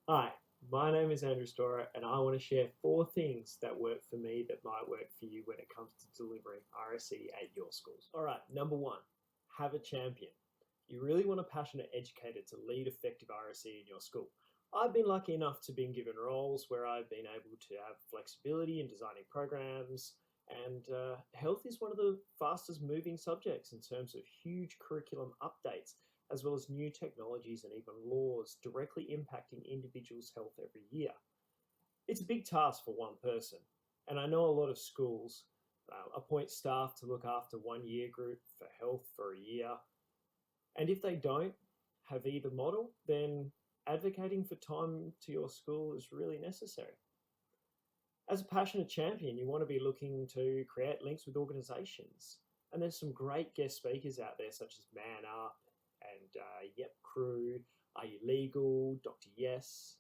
Hi, my name is Andrew Storer, and I want to share 4 things that work for me that might work for you when it comes to delivering RSE at your schools. All right, number 1, have a champion. You really want a passionate educator to lead effective RSE in your school. I've been lucky enough to be given roles where I've been able to have flexibility in designing programs, and health is one of the fastest moving subjects in terms of huge curriculum updates as well as new technologies and even laws directly impacting individuals' health every year. It's a big task for one person, and I know a lot of schools appoint staff to look after one year group for health for a year, and if they don't have either model, then advocating for time to your school is really necessary. As a passionate champion, you want to be looking to create links with organizations. And there's some great guest speakers out there, such as Man Up and Yep Crew, Are You Legal, Dr. Yes.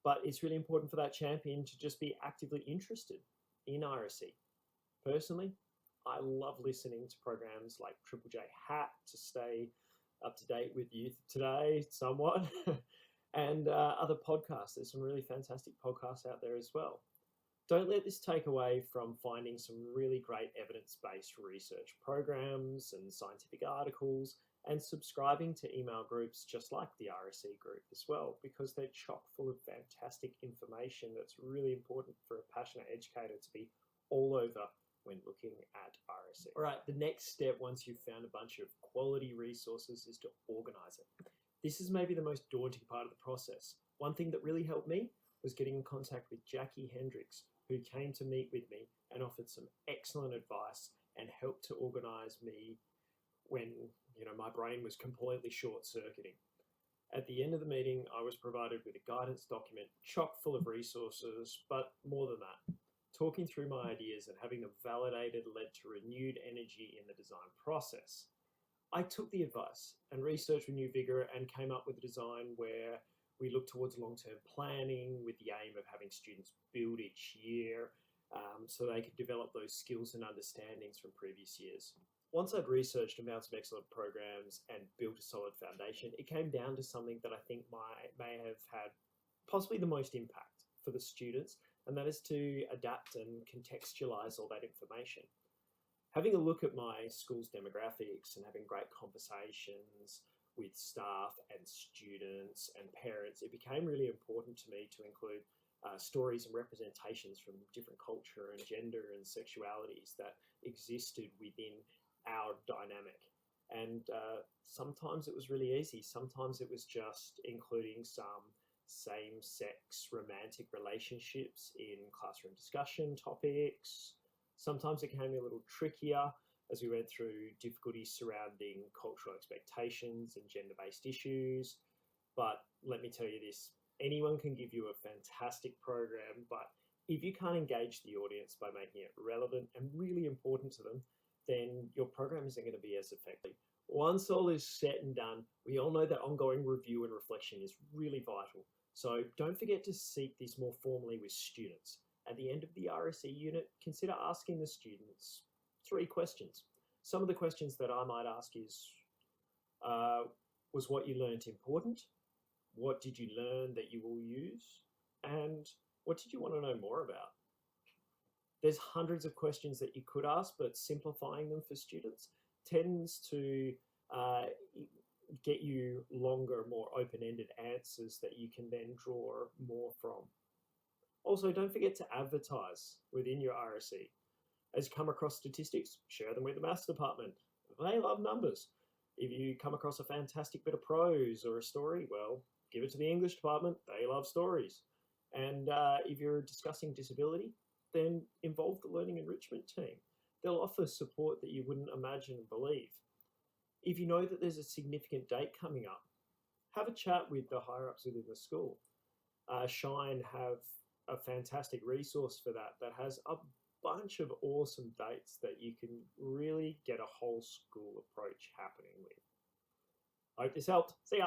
But it's really important for that champion to just be actively interested in RSE. Personally, I love listening to programs like Triple J Hat to stay up to date with youth today, somewhat, and other podcasts. There's some really fantastic podcasts out there as well. Don't let this take away from finding some really great evidence-based research programs and scientific articles and subscribing to email groups just like the RSE group as well, because they're chock full of fantastic information that's really important for a passionate educator to be all over when looking at RSE. All right, the next step once you've found a bunch of quality resources is to organize it. This is maybe the most daunting part of the process. One thing that really helped me was getting in contact with Jackie Hendricks, who came to meet with me and offered some excellent advice and helped to organize me when my brain was completely short-circuiting. At the end of the meeting, I was provided with a guidance document chock full of resources, but more than that, talking through my ideas and having them validated led to renewed energy in the design process. I took the advice and researched with new vigor and came up with a design where we look towards long-term planning with the aim of having students build each year so they could develop those skills and understandings from previous years. Once I'd researched and found some excellent programs and built a solid foundation, it came down to something that I think may have had possibly the most impact for the students, and that is to adapt and contextualize all that information. Having a look at my school's demographics and having great conversations with staff and students and parents, it became really important to me to include stories and representations from different culture and gender and sexualities that existed within our dynamic. And sometimes it was really easy. Sometimes it was just including some same-sex romantic relationships in classroom discussion topics. Sometimes it can be a little trickier as we went through difficulties surrounding cultural expectations and gender-based issues. But let me tell you this, anyone can give you a fantastic program, but if you can't engage the audience by making it relevant and really important to them, then your program isn't going to be as effective. Once all is said and done, we all know that ongoing review and reflection is really vital. So don't forget to seek this more formally with students. At the end of the RSE unit, consider asking the students 3 questions. Some of the questions that I might ask is, was what you learned important? What did you learn that you will use? And what did you want to know more about? There's hundreds of questions that you could ask, but simplifying them for students tends to get you longer, more open-ended answers that you can then draw more from. Also, don't forget to advertise within your RSE. As you come across statistics, share them with the maths department. They love numbers. If you come across a fantastic bit of prose or a story, well, give it to the English department. They love stories. And if you're discussing disability, then involve the learning enrichment team. They'll offer support that you wouldn't imagine and believe. If you know that there's a significant date coming up, have a chat with the higher-ups within the school. Shine have a fantastic resource for that has a bunch of awesome dates that you can really get a whole school approach happening with. Hope this helped. See ya.